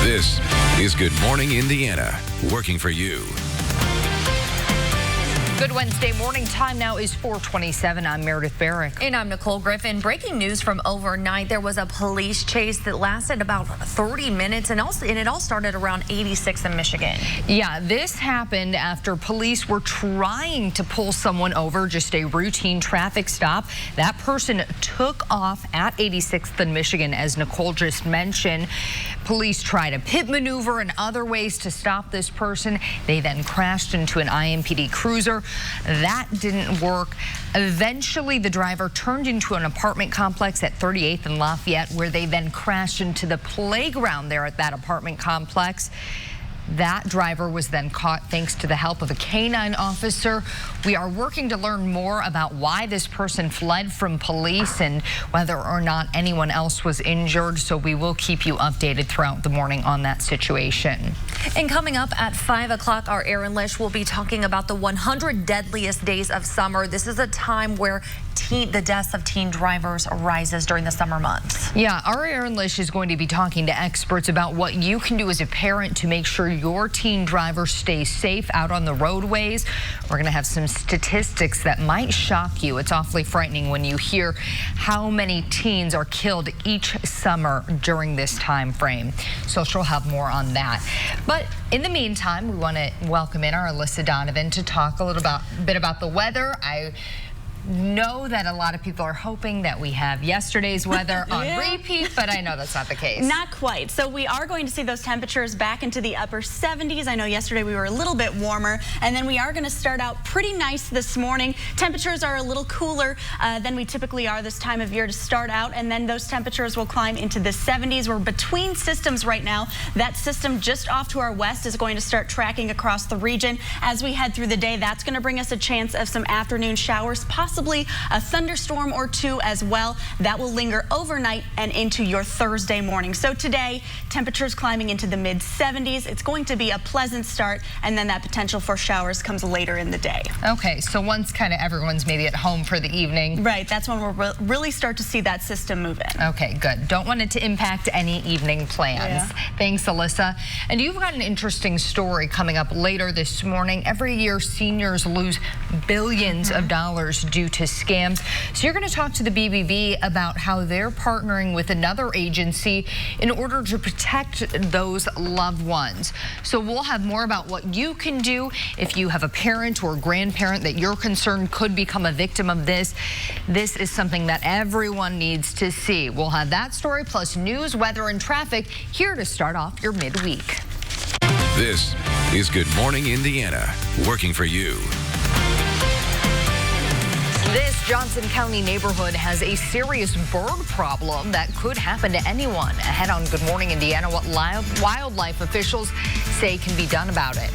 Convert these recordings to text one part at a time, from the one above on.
This is Good Morning Indiana, working for you. Good Wednesday morning. Time now is 4:27. I'm Meredith Barrick. And I'm Nicole Griffin. Breaking news from overnight. There was a police chase that lasted about 30 minutes and it all started around 86th in Michigan. Yeah, this happened after police were trying to pull someone over, just a routine traffic stop. That person took off at 86th in Michigan, as Nicole just mentioned. Police tried a pit maneuver and other ways to stop this person. They then crashed into an IMPD cruiser. That didn't work. Eventually, the driver turned into an apartment complex at 38th and Lafayette, where they then crashed into the playground there at that apartment complex. That driver was then caught thanks to the help of a canine officer. We are working to learn more about why this person fled from police and whether or not anyone else was injured. So we will keep you updated throughout the morning on that situation. And coming up at 5 o'clock, our Aaron Lish will be talking about the 100 deadliest days of summer. This is a time where the deaths of teen drivers rises during the summer months. Yeah, our Aaron Lish is going to be talking to experts about what you can do as a parent to make sure your teen driver stays safe out on the roadways. We're going to have some statistics that might shock you. It's awfully frightening when you hear how many teens are killed each summer during this time frame. So she'll have more on that. But in the meantime, we want to welcome in our Alyssa Donovan to talk a little bit about the weather. I know that a lot of people are hoping that we have yesterday's weather on repeat, but I know that's not the case. Not quite. So we are going to see those temperatures back into the upper 70s. I know yesterday we were a little bit warmer, and then we are going to start out pretty nice this morning. Temperatures are a little cooler than we typically are this time of year to start out, and then those temperatures will climb into the 70s. We're between systems right now. That system just off to our west is going to start tracking across the region. As we head through the day, that's going to bring us a chance of some afternoon showers, possibly a thunderstorm or two as well. That will linger overnight and into your Thursday morning. So today, temperatures climbing into the mid 70s. It's going to be a pleasant start, and then that potential for showers comes later in the day. Okay, so once kind of everyone's maybe at home for the evening. Right, that's when we'll really start to see that system move in. Okay, good. Don't want it to impact any evening plans. Yeah. Thanks, Alyssa. And you've got an interesting story coming up later this morning. Every year, seniors lose billions of dollars due to scams. So you're going to talk to the BBB about how they're partnering with another agency in order to protect those loved ones. So we'll have more about what you can do if you have a parent or grandparent that you're concerned could become a victim of this. This is something that everyone needs to see. We'll have that story plus news, weather, and traffic here to start off your midweek. This is Good Morning Indiana, working for you. This Johnson County neighborhood has a serious bird problem that could happen to anyone. Ahead on Good Morning Indiana, what wildlife officials say can be done about it.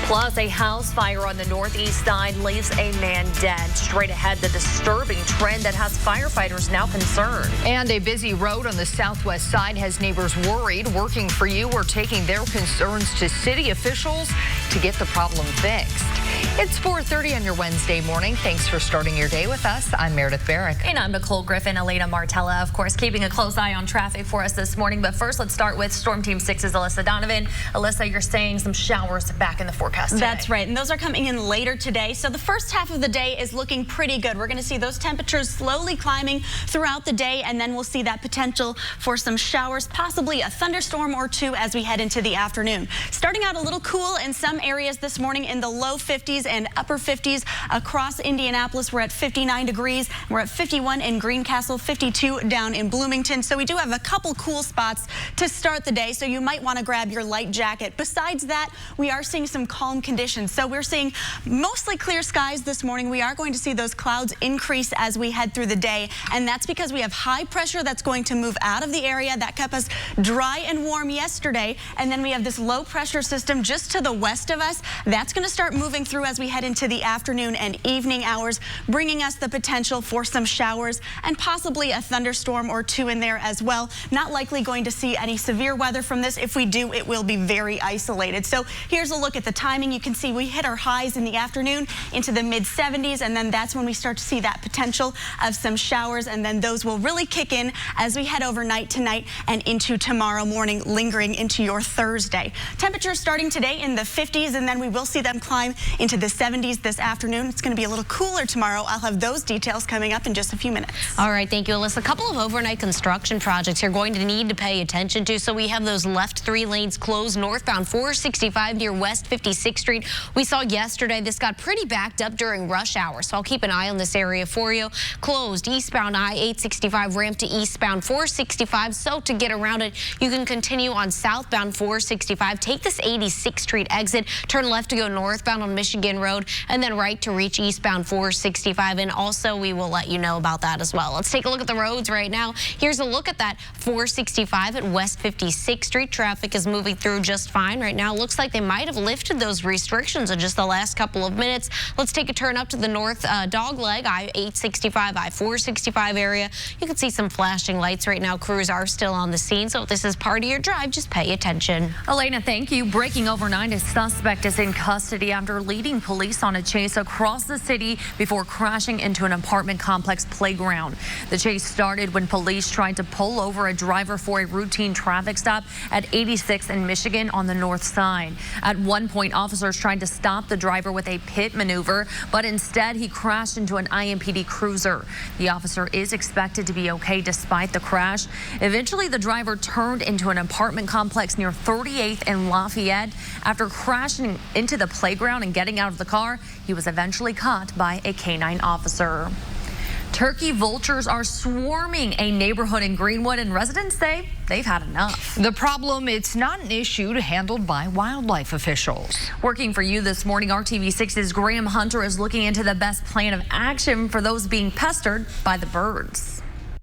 Plus, a house fire on the northeast side leaves a man dead. Straight ahead, the disturbing trend that has firefighters now concerned. And a busy road on the southwest side has neighbors worried. Working for you, we're taking their concerns to city officials to get the problem fixed. It's 4:30 on your Wednesday morning. Thanks for starting your day with us. I'm Meredith Barrick. And I'm Nicole Griffin. Elena Martella, of course, keeping a close eye on traffic for us this morning. But first, let's start with Storm Team 6's Alyssa Donovan. Alyssa, you're saying some showers back in the forecast today. That's right, and those are coming in later today. So the first half of the day is looking pretty good. We're going to see those temperatures slowly climbing throughout the day, and then we'll see that potential for some showers, possibly a thunderstorm or two as we head into the afternoon. Starting out a little cool in some areas this morning in the low 50s and upper 50s across Indianapolis. We're at 59 degrees. We're at 51 in Greencastle, 52 down in Bloomington. So we do have a couple cool spots to start the day, so you might want to grab your light jacket. Besides that, we are seeing some calm conditions. So we're seeing mostly clear skies this morning. We are going to see those clouds increase as we head through the day, and that's because we have high pressure that's going to move out of the area. That kept us dry and warm yesterday, and then we have this low pressure system just to the west of us. That's going to start moving through as as we head into the afternoon and evening hours, bringing us the potential for some showers and possibly a thunderstorm or two in there as well. Not likely going to see any severe weather from this. If we do, it will be very isolated. So here's a look at the timing. You can see we hit our highs in the afternoon into the mid-70s, and then that's when we start to see that potential of some showers, and then those will really kick in as we head overnight tonight and into tomorrow morning, lingering into your Thursday. Temperatures starting today in the 50s, and then we will see them climb into the 70s this afternoon. It's going to be a little cooler tomorrow. I'll have those details coming up in just a few minutes. All right, thank you, Alyssa. A couple of overnight construction projects you're going to need to pay attention to. So we have those left 3 lanes closed northbound 465 near West 56th Street. We saw yesterday this got pretty backed up during rush hour, so I'll keep an eye on this area for you. Closed eastbound I-865 ramp to eastbound 465. So to get around it, you can continue on southbound 465. Take this 86th Street exit, turn left to go northbound on Michigan Road, and then right to reach eastbound 465. And also, we will let you know about that as well. Let's take a look at the roads right now. Here's a look at that 465 at West 56th Street. Traffic is moving through just fine right now. Looks like they might have lifted those restrictions in just the last couple of minutes. Let's take a turn up to the north dogleg, I-865, I-465 area. You can see some flashing lights right now. Crews are still on the scene, so if this is part of your drive, just pay attention. Elena, thank you. Breaking overnight, a suspect is in custody after leading police on a chase across the city before crashing into an apartment complex playground. The chase started when police tried to pull over a driver for a routine traffic stop at 86th and Michigan on the north side. At one point, officers tried to stop the driver with a pit maneuver, but instead he crashed into an IMPD cruiser. The officer is expected to be okay despite the crash. Eventually, the driver turned into an apartment complex near 38th and Lafayette. After crashing into the playground and getting out of the car, he was eventually caught by a canine officer. Turkey vultures are swarming a neighborhood in Greenwood, and residents say they've had enough. The problem, it's not an issue handled by wildlife officials. Working for you this morning, RTV6's Graham Hunter is looking into the best plan of action for those being pestered by the birds.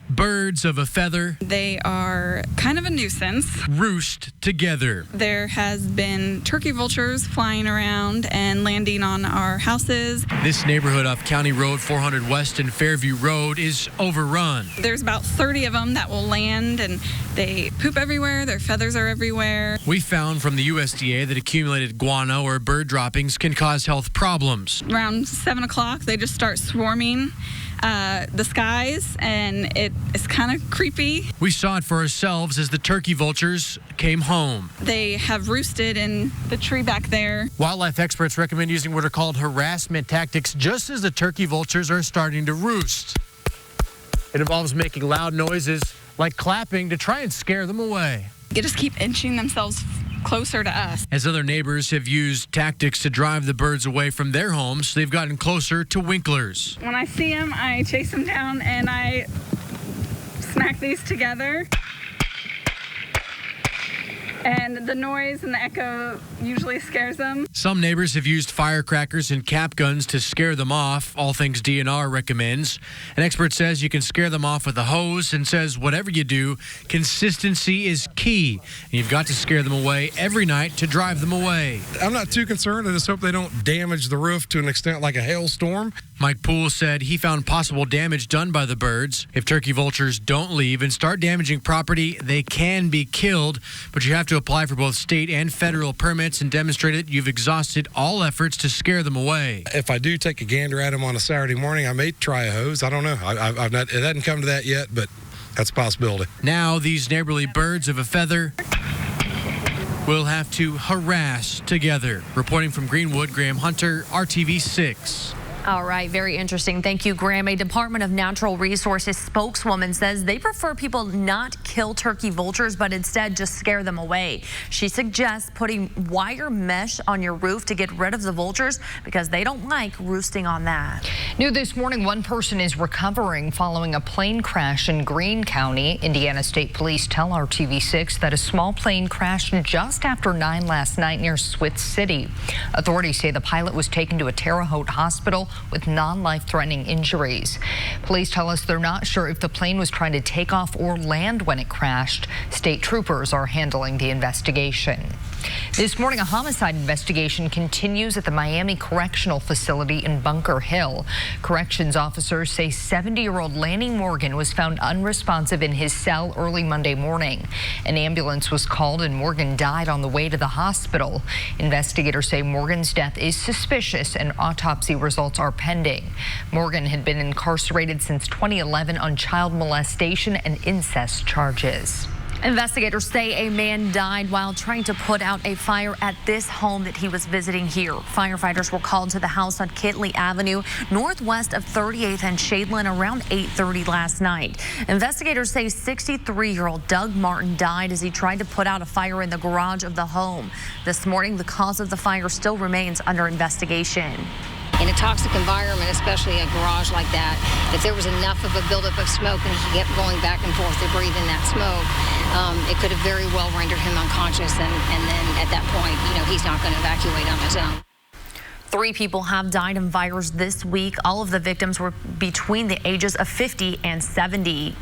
Birds of a feather. They are kind of a nuisance. Roost together. There has been turkey vultures flying around and landing on our houses. This neighborhood off County Road 400 West and Fairview Road is overrun. There's about 30 of them that will land, and they poop everywhere. Their feathers are everywhere. We found from the USDA that accumulated guano or bird droppings can cause health problems. Around 7 o'clock, they just start swarming the skies, and it is kind of creepy. We saw it for ourselves as the turkey vultures came home. They have roosted in the tree back there. Wildlife experts recommend using what are called harassment tactics just as the turkey vultures are starting to roost. It involves making loud noises like clapping to try and scare them away. They just keep inching themselves closer to us. As other neighbors have used tactics to drive the birds away from their homes, they've gotten closer to Winklers. When I see them, I chase them down and I smack these together. And the noise and the echo usually scares them. Some neighbors have used firecrackers and cap guns to scare them off. All Things DNR recommends. An expert says you can scare them off with a hose and says whatever you do, consistency is key. And you've got to scare them away every night to drive them away. I'm not too concerned. I just hope they don't damage the roof to an extent like a hailstorm. Mike Poole said he found possible damage done by the birds. If turkey vultures don't leave and start damaging property, they can be killed, but you have to apply for both state and federal permits and demonstrate that you've exhausted all efforts to scare them away. If I do take a gander at them on a Saturday morning, I may try a hose. I don't know. I've not. It hasn't come to that yet, but that's a possibility. Now these neighborly birds of a feather will have to harass together. Reporting from Greenwood, Graham Hunter, RTV6. All right, very interesting. Thank you, Graham. A Department of Natural Resources spokeswoman says they prefer people not kill turkey vultures, but instead just scare them away. She suggests putting wire mesh on your roof to get rid of the vultures because they don't like roosting on that. New this morning, one person is recovering following a plane crash in Greene County. Indiana State Police tell RTV6 that a small plane crashed just after 9 last night near Swith City. Authorities say the pilot was taken to a Terre Haute hospital with non-life-threatening injuries. Police tell us they're not sure if the plane was trying to take off or land when it crashed. State troopers are handling the investigation. This morning, a homicide investigation continues at the Miami Correctional Facility in Bunker Hill. Corrections officers say 70-year-old Lanny Morgan was found unresponsive in his cell early Monday morning. An ambulance was called and Morgan died on the way to the hospital. Investigators say Morgan's death is suspicious and autopsy results are pending. Morgan had been incarcerated since 2011 on child molestation and incest charges. Investigators say a man died while trying to put out a fire at this home that he was visiting here. Firefighters were called to the house on Kitley Avenue, northwest of 38th and Shadeland around 8:30 last night. Investigators say 63-year-old Doug Martin died as he tried to put out a fire in the garage of the home. This morning, the cause of the fire still remains under investigation. In a toxic environment, especially a garage like that, if there was enough of a buildup of smoke and he kept going back and forth to breathe in that smoke, it could have very well rendered him unconscious. And then at that point, he's not going to evacuate on his own. 3 people have died in fires this week. All of the victims were between the ages of 50 and 70.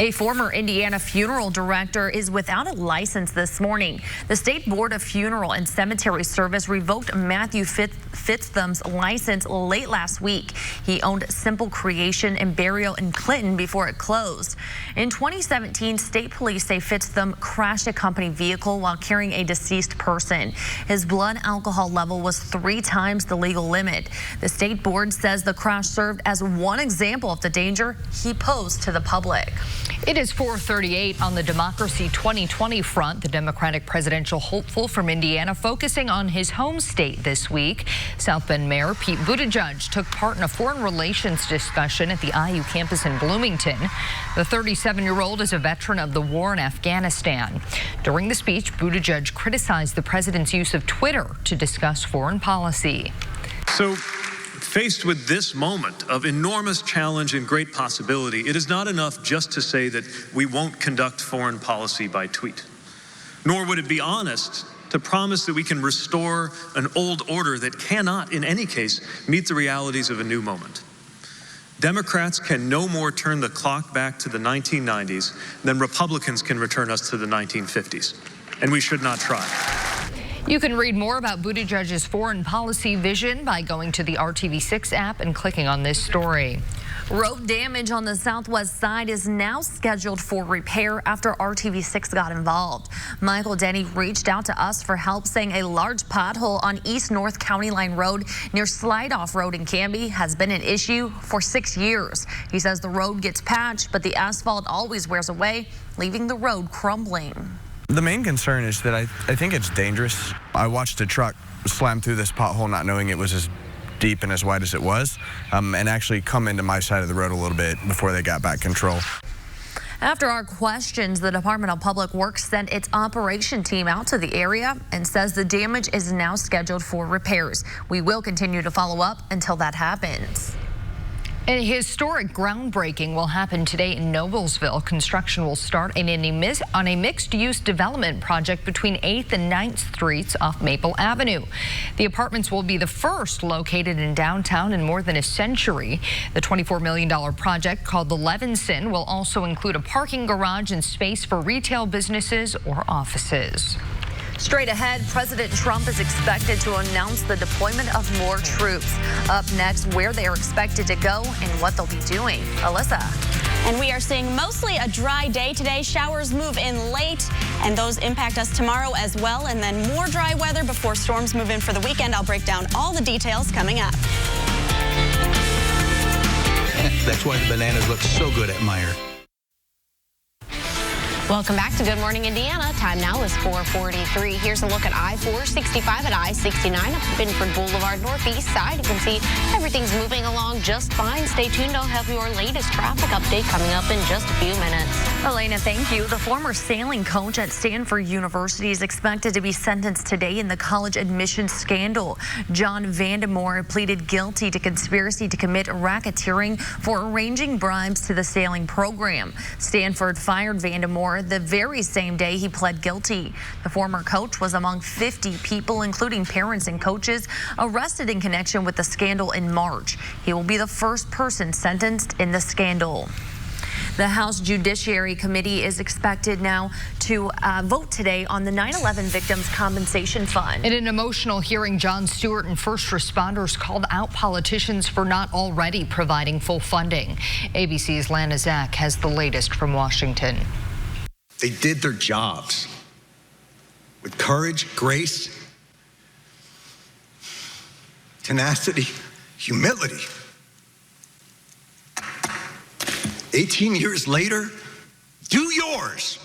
A former Indiana funeral director is without a license this morning. The State Board of Funeral and Cemetery Service revoked Matthew Fitztham's license late last week. He owned Simple Creation and Burial in Clinton before it closed. In 2017, state police say Fitztham crashed a company vehicle while carrying a deceased person. His blood alcohol level was 3 times the legal limit. The state board says the crash served as one example of the danger he posed to the public. It is 4:38 on the Democracy 2020 front. The Democratic presidential hopeful from Indiana focusing on his home state this week. South Bend Mayor Pete Buttigieg took part in a foreign relations discussion at the IU campus in Bloomington. The 37-year-old is a veteran of the war in Afghanistan. During the speech, Buttigieg criticized the president's use of Twitter to discuss foreign policy. So, faced with this moment of enormous challenge and great possibility, it is not enough just to say that we won't conduct foreign policy by tweet. Nor would it be honest to promise that we can restore an old order that cannot, in any case, meet the realities of a new moment. Democrats can no more turn the clock back to the 1990s than Republicans can return us to the 1950s. And we should not try. You can read more about Buttigieg's foreign policy vision by going to the RTV6 app and clicking on this story. Road damage on the southwest side is now scheduled for repair after RTV6 got involved. Michael Denny reached out to us for help, saying a large pothole on East North County Line Road near Slide Off Road in Canby has been an issue for 6 years. He says the road gets patched, but the asphalt always wears away, leaving the road crumbling. The main concern is that I think it's dangerous. I watched a truck slam through this pothole not knowing it was as deep and as wide as it was, and actually come into my side of the road a little bit before they got back control. After our questions, the Department of Public Works sent its operation team out to the area and says the damage is now scheduled for repairs. We will continue to follow up until that happens. A historic groundbreaking will happen today in Noblesville. Construction will start on a mixed-use development project between 8th and 9th Streets off Maple Avenue. The apartments will be the first located in downtown in more than a century. The $24 million project, called the Levinson, will also include a parking garage and space for retail businesses or offices. Straight ahead, President Trump is expected to announce the deployment of more troops. Up next, where they are expected to go and what they'll be doing. Alyssa. And we are seeing mostly a dry day today. Showers move in late, and those impact us tomorrow as well. And then more dry weather before storms move in for the weekend. I'll break down all the details coming up. That's why the bananas look so good at Meijer. Welcome back to Good Morning Indiana. Time now is 4:43. Here's a look at I-465 at I-69 up Binford Boulevard, northeast side. You can see everything's moving along just fine. Stay tuned. I'll have your latest traffic update coming up in just a few minutes. Elena, thank you. The former sailing coach at Stanford University is expected to be sentenced today in the college admissions scandal. John Vandemore pleaded guilty to conspiracy to commit racketeering for arranging bribes to the sailing program. Stanford fired Vandemore the very same day he pled guilty. The former coach was among 50 people, including parents and coaches, arrested in connection with the scandal in March. He will be the first person sentenced in the scandal. The House Judiciary Committee is expected now to vote today on the 9/11 Victims Compensation Fund. In an emotional hearing, Jon Stewart and first responders called out politicians for not already providing full funding. ABC's Lana Zach has the latest from Washington. They did their jobs with courage, grace, tenacity, humility. 18 years later, do yours.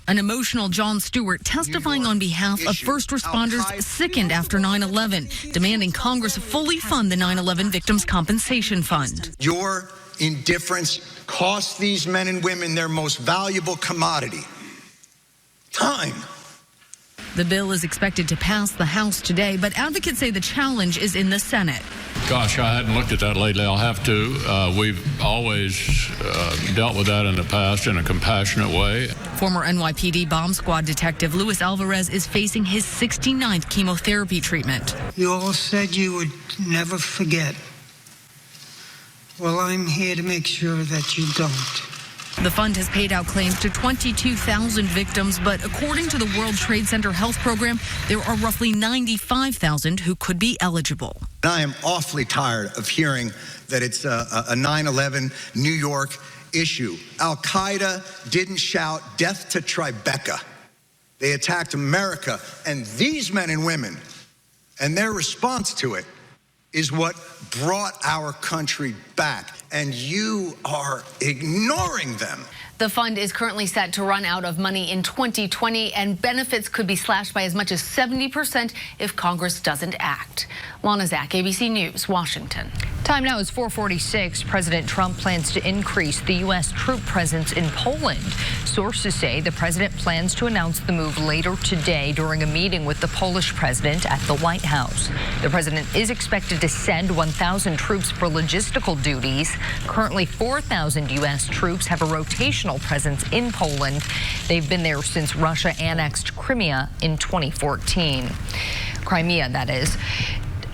An emotional Jon Stewart testifying on behalf of first responders sickened after 9/11, demanding Congress fully fund the 9/11 Victims Compensation Fund. Your indifference cost these men and women their most valuable commodity, time. The bill is expected to pass the House today, but advocates say the challenge is in the Senate. Gosh, I hadn't looked at that lately. I'll have to. We've always dealt with that in the past in a compassionate way. Former NYPD bomb squad detective Luis Alvarez is facing his 69th chemotherapy treatment. You all said you would never forget. Well, I'm here to make sure that you don't. The fund has paid out claims to 22,000 victims, but according to the World Trade Center Health Program, there are roughly 95,000 who could be eligible. I am awfully tired of hearing that it's a 9/11 New York issue. Al-Qaeda didn't shout death to Tribeca. They attacked America, and these men and women, and their response to it is what brought our country back. And you are ignoring them. The fund is currently set to run out of money in 2020, and benefits could be slashed by as much as 70% if Congress doesn't act. Lana Zach, ABC News, Washington. Time now is 4:46. President Trump plans to increase the U.S. troop presence in Poland. Sources say the president plans to announce the move later today during a meeting with the Polish president at the White House. The president is expected to send 1,000 troops for logistical duties. Currently, 4,000 U.S. troops have a rotational presence in Poland. They've been there since Russia annexed Crimea in 2014. Crimea, that is.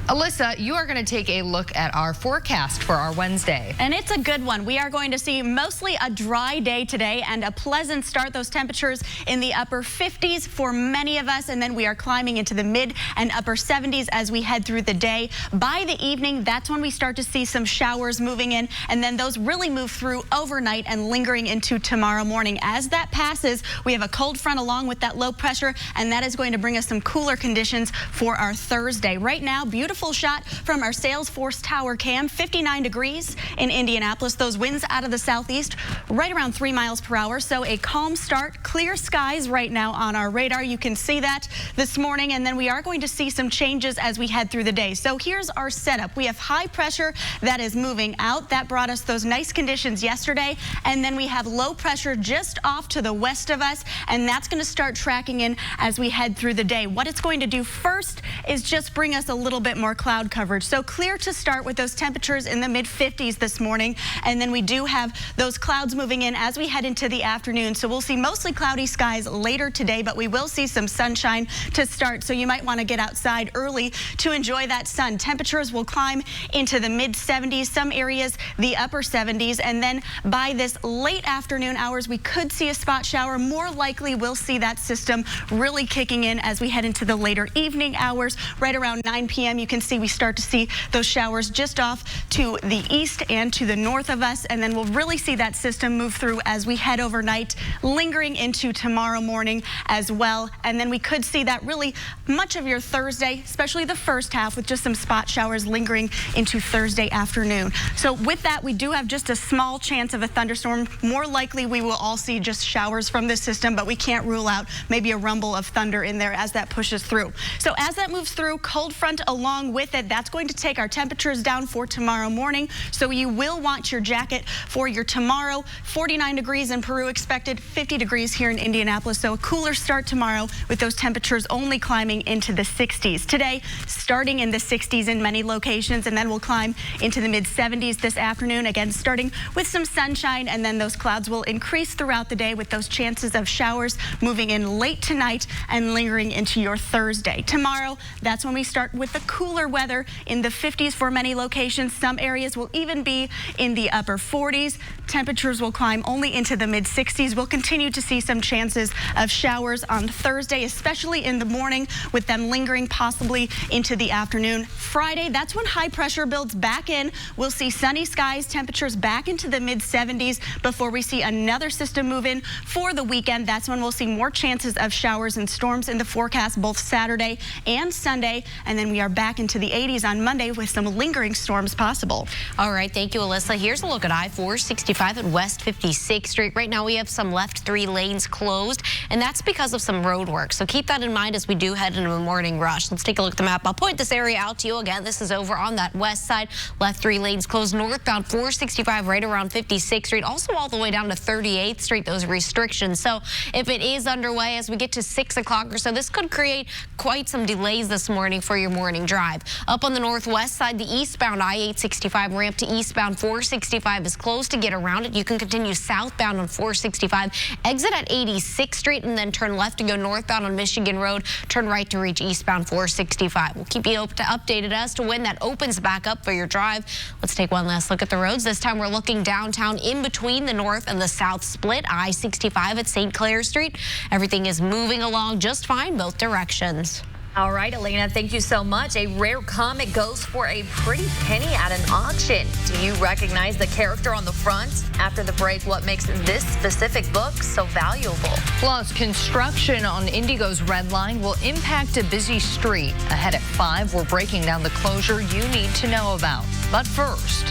Alyssa, you are going to take a look at our forecast for our Wednesday. And it's a good one. We are going to see mostly a dry day today and a pleasant start. Those temperatures in the upper 50s for many of us, and then we are climbing into the mid and upper 70s as we head through the day. By the evening, that's when we start to see some showers moving in, and then those really move through overnight and lingering into tomorrow morning. As that passes, we have a cold front along with that low pressure, and that is going to bring us some cooler conditions for our Thursday. Right now, beautiful shot from our Salesforce Tower cam, 59 degrees in Indianapolis. Those winds out of the southeast right around 3 miles per hour. So a calm start, clear skies right now on our radar. You can see that this morning, and then we are going to see some changes as we head through the day. So here's our setup. We have high pressure that is moving out. That brought us those nice conditions yesterday, and then we have low pressure just off to the west of us, and that's going to start tracking in as we head through the day. What it's going to do first is just bring us a little bit more cloud coverage. So clear to start with those temperatures in the mid 50s this morning. And then we do have those clouds moving in as we head into the afternoon. So we'll see mostly cloudy skies later today, but we will see some sunshine to start. So you might want to get outside early to enjoy that sun. Temperatures will climb into the mid 70s, some areas the upper 70s. And then by this late afternoon hours, we could see a spot shower. More likely we'll see that system really kicking in as we head into the later evening hours. Right around 9 p.m. you can see we start to see those showers just off to the east and to the north of us, and then we'll really see that system move through as we head overnight, lingering into tomorrow morning as well. And then we could see that really much of your Thursday, especially the first half, with just some spot showers lingering into Thursday afternoon. So with that, we do have just a small chance of a thunderstorm. More likely we will all see just showers from this system, but we can't rule out maybe a rumble of thunder in there as that pushes through. So as that moves through, cold front along with it, that's going to take our temperatures down for tomorrow morning. So you will want your jacket for your tomorrow. 49 degrees in Peru expected, 50 degrees here in Indianapolis. So a cooler start tomorrow with those temperatures only climbing into the 60s. Today, starting in the 60s in many locations, and then we'll climb into the mid 70s this afternoon. Again, starting with some sunshine, and then those clouds will increase throughout the day with those chances of showers moving in late tonight and lingering into your Thursday. Tomorrow, that's when we start with the cooler cooler weather in the 50s for many locations. Some areas will even be in the upper 40s. Temperatures will climb only into the mid-60s. We'll continue to see some chances of showers on Thursday, especially in the morning, with them lingering possibly into the afternoon. Friday, that's when high pressure builds back in. We'll see sunny skies, temperatures back into the mid-70s before we see another system move in for the weekend. That's when we'll see more chances of showers and storms in the forecast both Saturday and Sunday. And then we are back into the 80s on Monday with some lingering storms possible. All right, thank you, Alyssa. Here's a look at I-465 at West 56th Street. Right now we have some left 3 lanes closed, and that's because of some road work. So keep that in mind as we do head into a morning rush. Let's take a look at the map. I'll point this area out to you again. This is over on that west side. Left 3 lanes closed northbound 465 right around 56th Street. Also all the way down to 38th Street, those restrictions. So if it is underway as we get to 6 o'clock or so, this could create quite some delays this morning for your morning drive. Up on the northwest side, the eastbound I-865 ramp to eastbound 465 is closed. To get around it, you can continue southbound on 465, exit at 86th Street, and then turn left to go northbound on Michigan Road. Turn right to reach eastbound 465. We'll keep you updated as to when that opens back up for your drive. Let's take one last look at the roads. This time we're looking downtown in between the north and the south split. I-65 at St. Clair Street. Everything is moving along just fine both directions. All right, Elena, thank you so much. A rare comic goes for a pretty penny at an auction. Do you recognize the character on the front? After the break, what makes this specific book so valuable? Plus, construction on Indigo's Red Line will impact a busy street. Ahead at 5, we're breaking down the closure you need to know about. But first,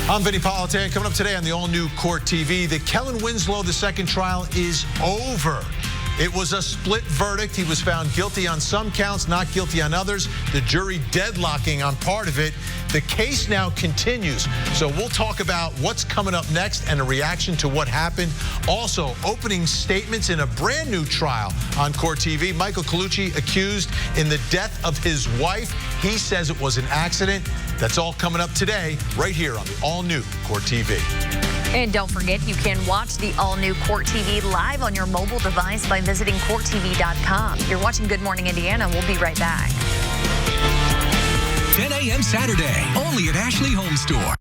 I'm Vinny Politan. Coming up today on the all-new Court TV, the Kellen Winslow II trial is over. It was a split verdict. He was found guilty on some counts, not guilty on others. The jury deadlocking on part of it. The case now continues. So we'll talk about what's coming up next and a reaction to what happened. Also, opening statements in a brand new trial on Court TV. Michael Colucci accused in the death of his wife. He says it was an accident. That's all coming up today, right here on the all-new Court TV. And don't forget, you can watch the all-new Court TV live on your mobile device by visiting CourtTV.com. You're watching Good Morning Indiana. We'll be right back. 10 a.m. Saturday, only at Ashley Home Store.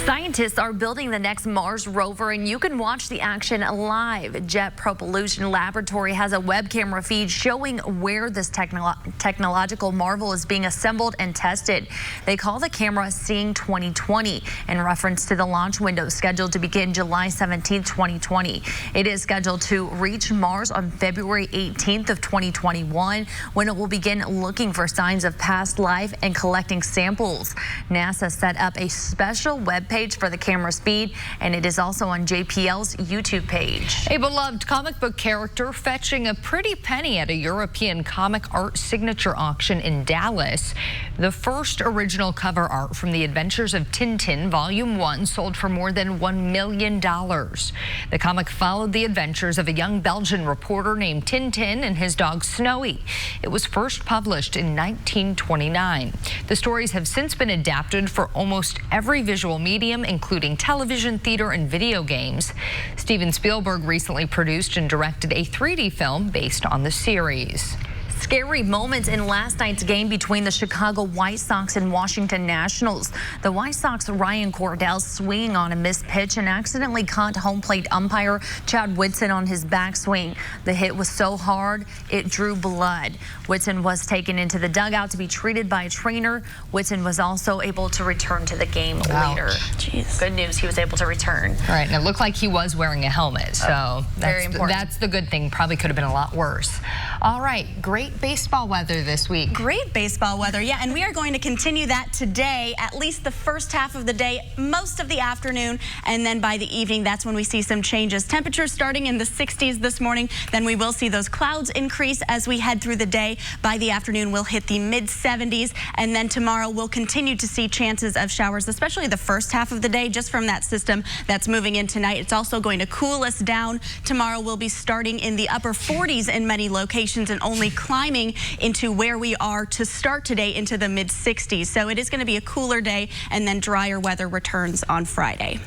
Scientists are building the next Mars rover, and you can watch the action live. Jet Propulsion Laboratory has a web camera feed showing where this technological marvel is being assembled and tested. They call the camera Seeing 2020 in reference to the launch window scheduled to begin July 17, 2020. It is scheduled to reach Mars on February 18th of 2021, when it will begin looking for signs of past life and collecting samples. NASA set up a special web page for the camera's feed, and it is also on JPL's YouTube page. A beloved comic book character fetching a pretty penny at a European comic art signature auction in Dallas. The first original cover art from The Adventures of Tintin, Volume 1, sold for more than $1 million. The comic followed the adventures of a young Belgian reporter named Tintin and his dog Snowy. It was first published in 1929. The stories have since been adapted for almost every visual medium, including television, theater, and video games. Steven Spielberg recently produced and directed a 3D film based on the series. Scary moments in last night's game between the Chicago White Sox and Washington Nationals. The White Sox Ryan Cordell swinging on a missed pitch and accidentally caught home plate umpire Chad Whitson on his backswing. The hit was so hard it drew blood. Whitson was taken into the dugout to be treated by a trainer. Whitson was also able to return to the game later. Jeez. Good news, he was able to return. All right, and it looked like he was wearing a helmet, so very important. That's the good thing. Probably could have been a lot worse. All right, great baseball weather this week. Great baseball weather, yeah, and we are going to continue that today, at least the first half of the day, most of the afternoon, and then by the evening, that's when we see some changes. Temperatures starting in the 60s this morning, then we will see those clouds increase as we head through the day. By the afternoon, we'll hit the mid-70s, and then tomorrow we'll continue to see chances of showers, especially the first half of the day, just from that system that's moving in tonight. It's also going to cool us down. Tomorrow we'll be starting in the upper 40s in many locations and only climbing into where we are to start today into the mid-60s. So it is going to be a cooler day, and then drier weather returns on Friday.